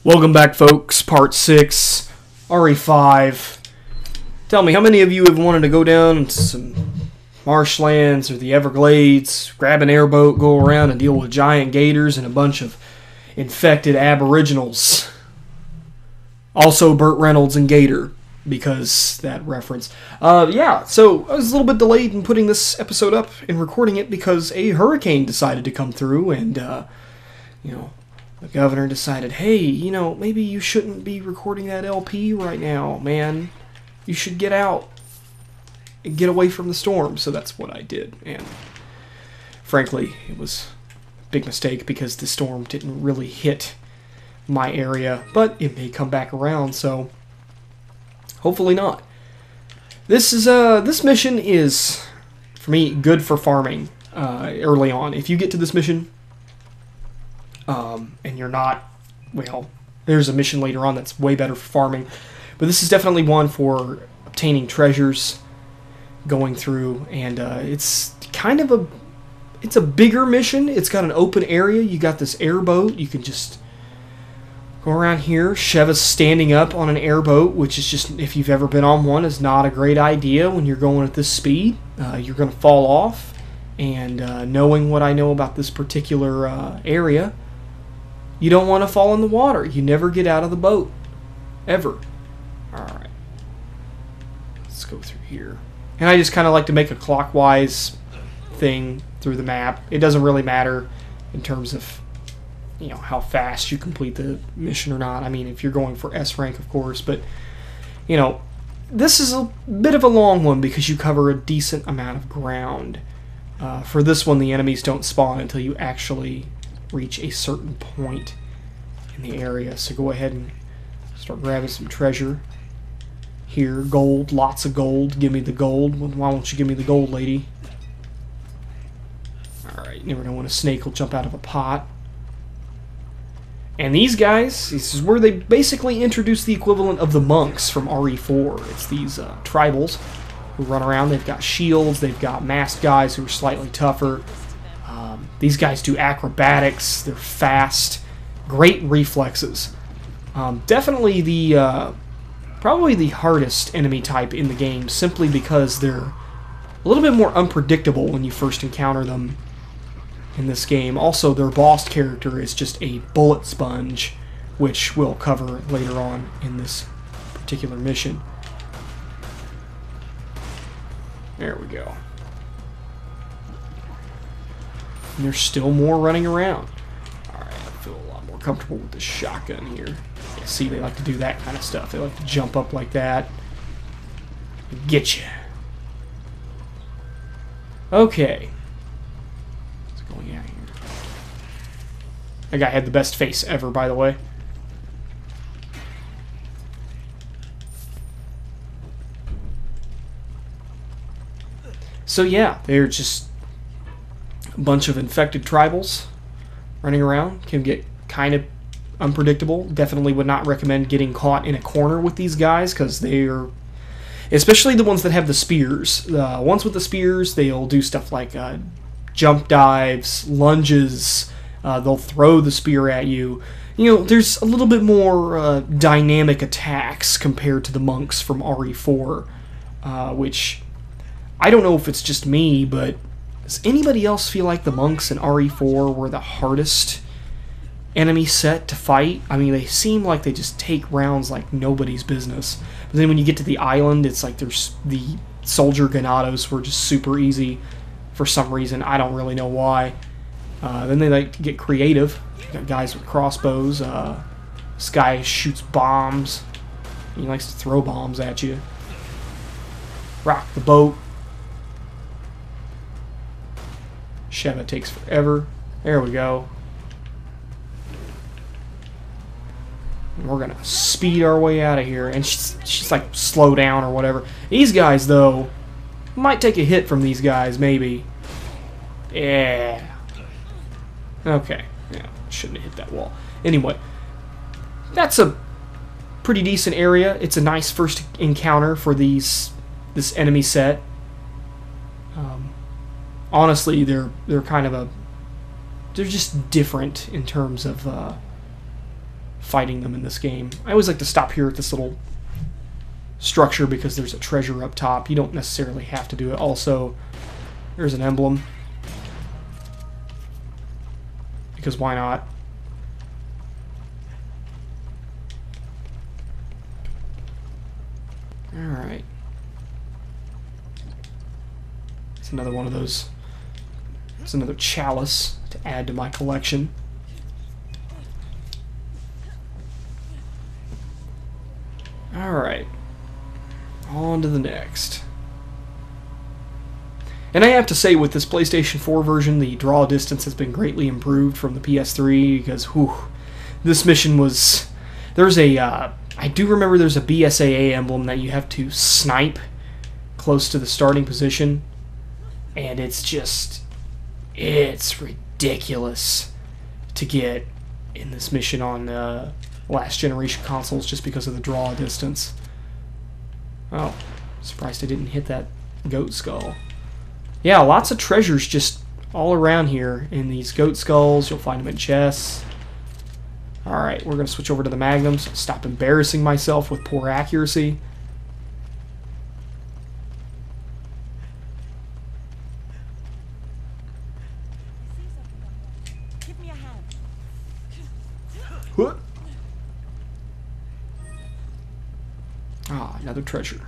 Welcome back, folks. Part 6, RE5. Tell me, how many of you have wanted to go down into some marshlands or the Everglades, grab an airboat, go around and deal with giant gators and a bunch of infected aboriginals? Also, Burt Reynolds and Gator, because that reference. Yeah, so I was a little bit delayed in putting this episode up and recording it because a hurricane decided to come through and, the governor decided, hey, maybe you shouldn't be recording that LP right now, man. You should get out and get away from the storm. So that's what I did. And frankly, it was a big mistake because the storm didn't really hit my area. But it may come back around, so hopefully not. This mission is, for me, good for farming early on. If you get to this mission and you're not, well, there's a mission later on that's way better for farming, but this is definitely one for obtaining treasures, going through, and it's kind of it's a bigger mission. It's got an open area. You got this airboat. You can just go around here. Sheva's standing up on an airboat, which is just, if you've ever been on one, is not a great idea when you're going at this speed. You're going to fall off, and knowing what I know about this particular area, you don't want to fall in the water. You never get out of the boat. Ever. Alright. Let's go through here. And I just kind of like to make a clockwise thing through the map. It doesn't really matter in terms of, how fast you complete the mission or not. I mean, if you're going for S rank, of course. But, this is a bit of a long one because you cover a decent amount of ground. For this one, the enemies don't spawn until you actually reach a certain point in the area. So go ahead and start grabbing some treasure. Here, gold, lots of gold. Give me the gold. Why won't you give me the gold, lady? Alright, you never know when a snake will jump out of a pot. And these guys, this is where they basically introduce the equivalent of the monks from RE4. It's these tribals who run around. They've got shields. They've got masked guys who are slightly tougher. These guys do acrobatics. They're fast. Great reflexes. Definitely the probably the hardest enemy type in the game, simply because they're a little bit more unpredictable when you first encounter them in this game. Also, their boss character is just a bullet sponge, which we'll cover later on in this particular mission. There we go. And there's still more running around. Alright, I feel a lot more comfortable with this shotgun here. Yeah, see, they like to do that kind of stuff. They like to jump up like that and get you. Okay. What's going on here? That guy had the best face ever, by the way. So yeah, they're just a bunch of infected tribals running around. Can get kind of unpredictable. Definitely would not recommend getting caught in a corner with these guys, because they are, especially the ones that have the spears. Ones with the spears, they'll do stuff like jump dives, lunges. They'll throw the spear at you. There's a little bit more dynamic attacks compared to the monks from RE4, which I don't know if it's just me, but does anybody else feel like the monks in RE4 were the hardest enemy set to fight? I mean, they seem like they just take rounds like nobody's business. But then when you get to the island, it's like there's the soldier ganados were just super easy for some reason. I don't really know why. Then they like to get creative. You got guys with crossbows. This guy shoots bombs. He likes to throw bombs at you. Rock the boat. Sheva takes forever. There we go. And we're gonna speed our way out of here. And she's like, slow down or whatever. These guys, though, might take a hit from these guys, maybe. Yeah. Okay. Yeah, shouldn't have hit that wall. Anyway, that's a pretty decent area. It's a nice first encounter for this enemy set. Honestly, they're kind of they're just different in terms of fighting them in this game. I always like to stop here at this little structure because there's a treasure up top. You don't necessarily have to do it. Also, there's an emblem. Because why not? Alright. It's another one of those. It's another chalice to add to my collection. Alright. On to the next. And I have to say, with this PlayStation 4 version, the draw distance has been greatly improved from the PS3, because, whew, this mission was... There's a, I do remember there's a BSAA emblem that you have to snipe close to the starting position, and it's just... It's ridiculous to get in this mission on last generation consoles just because of the draw distance. Oh, surprised I didn't hit that goat skull. Yeah, lots of treasures just all around here in these goat skulls. You'll find them in chests. Alright, we're going to switch over to the magnums. Stop embarrassing myself with poor accuracy. Give me a hand. What? Ah, another treasure.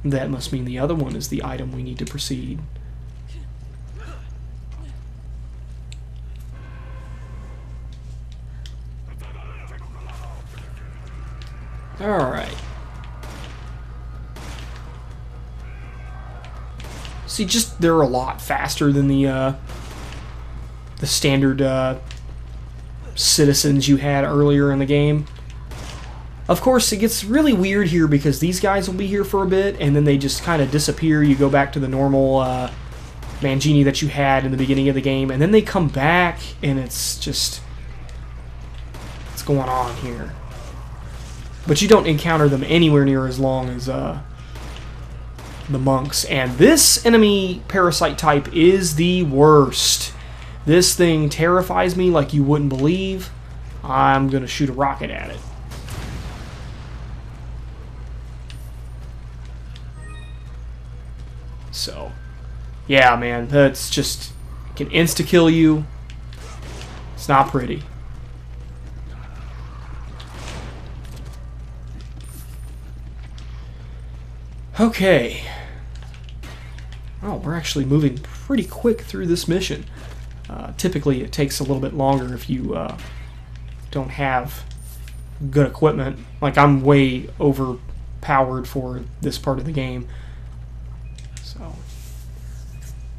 That must mean the other one is the item we need to proceed. Alright. See, just they're a lot faster than the standard citizens you had earlier in the game. Of course, it gets really weird here because these guys will be here for a bit, and then they just kind of disappear. You go back to the normal Mangini that you had in the beginning of the game, and then they come back, and it's just... What's going on here? But you don't encounter them anywhere near as long as the monks. And this enemy parasite type is the worst. This thing terrifies me like you wouldn't believe. I'm going to shoot a rocket at it. So, yeah, man, that's just, it can insta-kill you. It's not pretty. Okay. Oh, we're actually moving pretty quick through this mission. Typically, it takes a little bit longer if you don't have good equipment. Like, I'm way overpowered for this part of the game. So,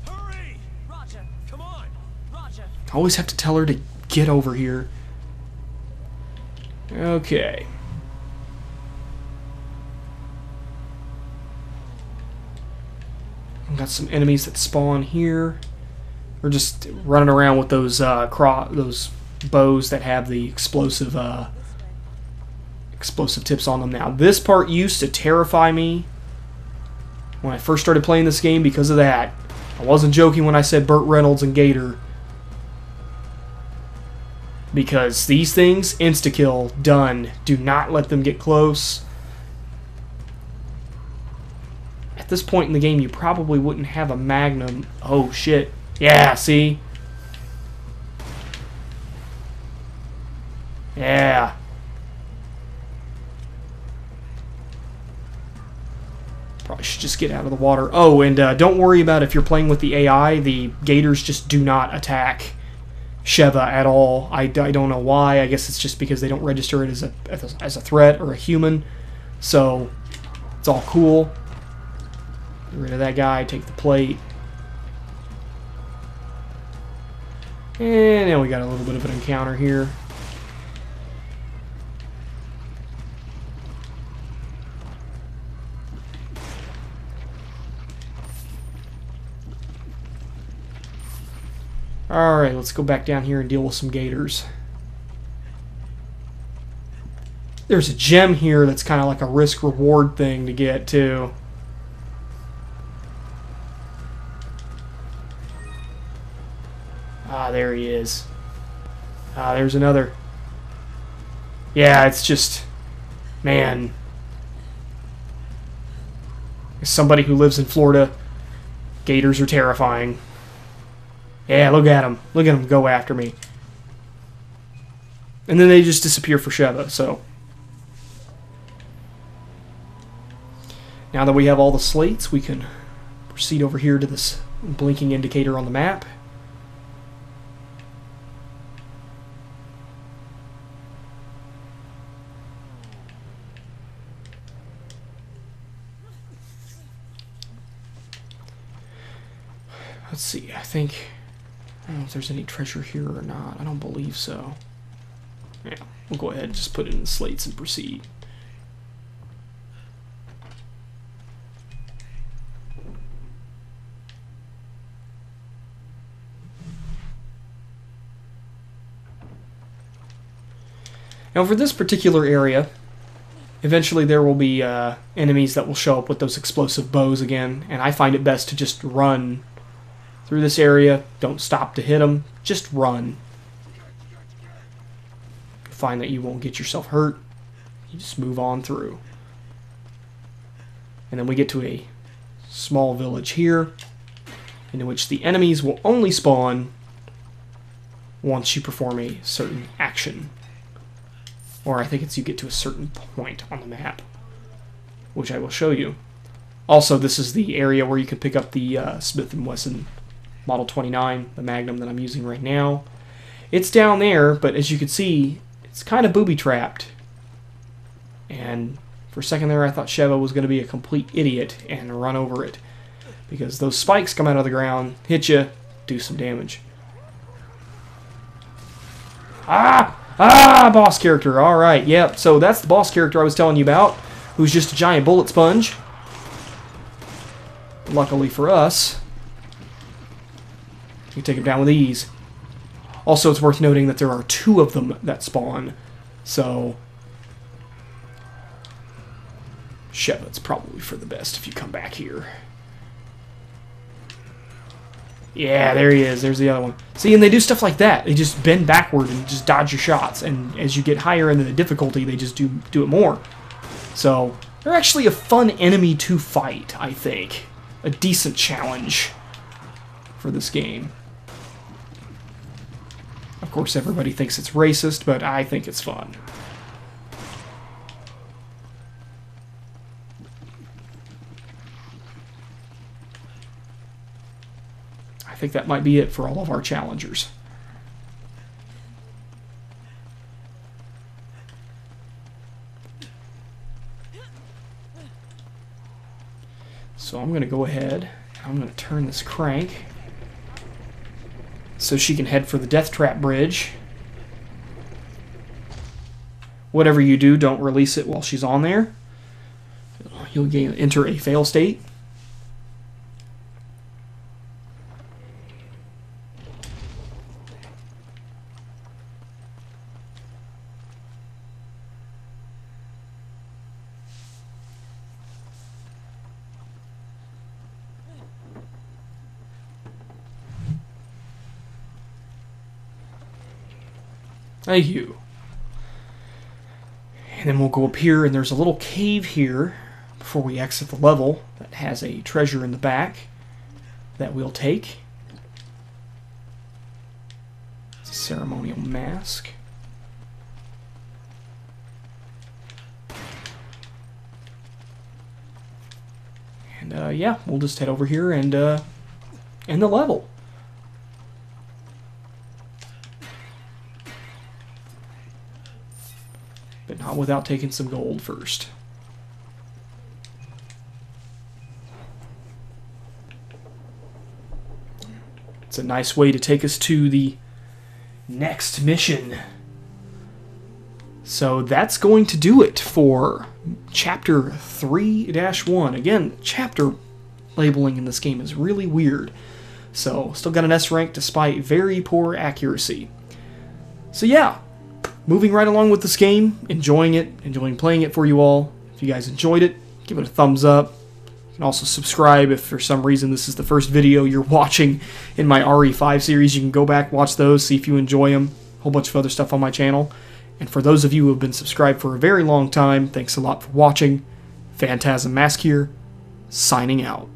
Hurry! Roger. Come on. Roger. I always have to tell her to get over here. Okay. We've got some enemies that spawn here. We're just running around with those those bows that have the explosive tips on them now. This part used to terrify me when I first started playing this game because of that. I wasn't joking when I said Burt Reynolds and Gator. Because these things, insta-kill, done. Do not let them get close. At this point in the game, you probably wouldn't have a magnum. Oh, shit. Yeah, see? Yeah. Probably should just get out of the water. Oh, and don't worry about if you're playing with the AI. The gators just do not attack Sheva at all. I don't know why. I guess it's just because they don't register it as a threat or a human. So, it's all cool. Get rid of that guy, take the plate. And now we got a little bit of an encounter here. Alright, let's go back down here and deal with some gators. There's a gem here that's kind of like a risk-reward thing to get, too. Ah, there he is. Ah, there's another. Yeah, it's just, man. As somebody who lives in Florida, gators are terrifying. Yeah, look at them. Look at them go after me. And then they just disappear for Sheva, so. Now that we have all the slates, we can proceed over here to this blinking indicator on the map. Let's see, I don't know if there's any treasure here or not. I don't believe so. Yeah, we'll go ahead and just put it in the slates and proceed. Now for this particular area, eventually there will be enemies that will show up with those explosive bows again, and I find it best to just run through this area. Don't stop to hit them, just run. Find that you won't get yourself hurt. You just move on through. And then we get to a small village here, in which the enemies will only spawn once you perform a certain action. Or I think it's you get to a certain point on the map, which I will show you. Also, this is the area where you can pick up the Smith & Wesson Model 29, the Magnum that I'm using right now. It's down there, but as you can see, it's kind of booby-trapped. And for a second there, I thought Sheva was going to be a complete idiot and run over it, because those spikes come out of the ground, hit you, do some damage. Boss character. Alright, yep. So that's the boss character I was telling you about, who's just a giant bullet sponge. Luckily for us, you can take him down with ease. Also, it's worth noting that there are 2 of them that spawn, so Sheva's probably for the best if you come back here. Yeah, there he is. There's the other one. See, and they do stuff like that. They just bend backward and just dodge your shots. And as you get higher into the difficulty, they just do it more. So, they're actually a fun enemy to fight, I think. A decent challenge for this game. Of course, everybody thinks it's racist, but I think it's fun. I think that might be it for all of our challengers. So I'm going to go ahead, I'm going to turn this crank so she can head for the Death Trap Bridge. Whatever you do, don't release it while she's on there. You'll enter a fail state. Thank you. And then we'll go up here, and there's a little cave here before we exit the level that has a treasure in the back that we'll take. It's a ceremonial mask. And yeah, we'll just head over here and end the level. But not without taking some gold first. It's a nice way to take us to the next mission. So that's going to do it for Chapter 3-1. Again, chapter labeling in this game is really weird. So, still got an S rank despite very poor accuracy. So yeah, moving right along with this game, enjoying playing it for you all. If you guys enjoyed it, give it a thumbs up. You can also subscribe if for some reason this is the first video you're watching in my RE5 series. You can go back, watch those, see if you enjoy them. A whole bunch of other stuff on my channel. And for those of you who have been subscribed for a very long time, thanks a lot for watching. Phantasm Mask here, signing out.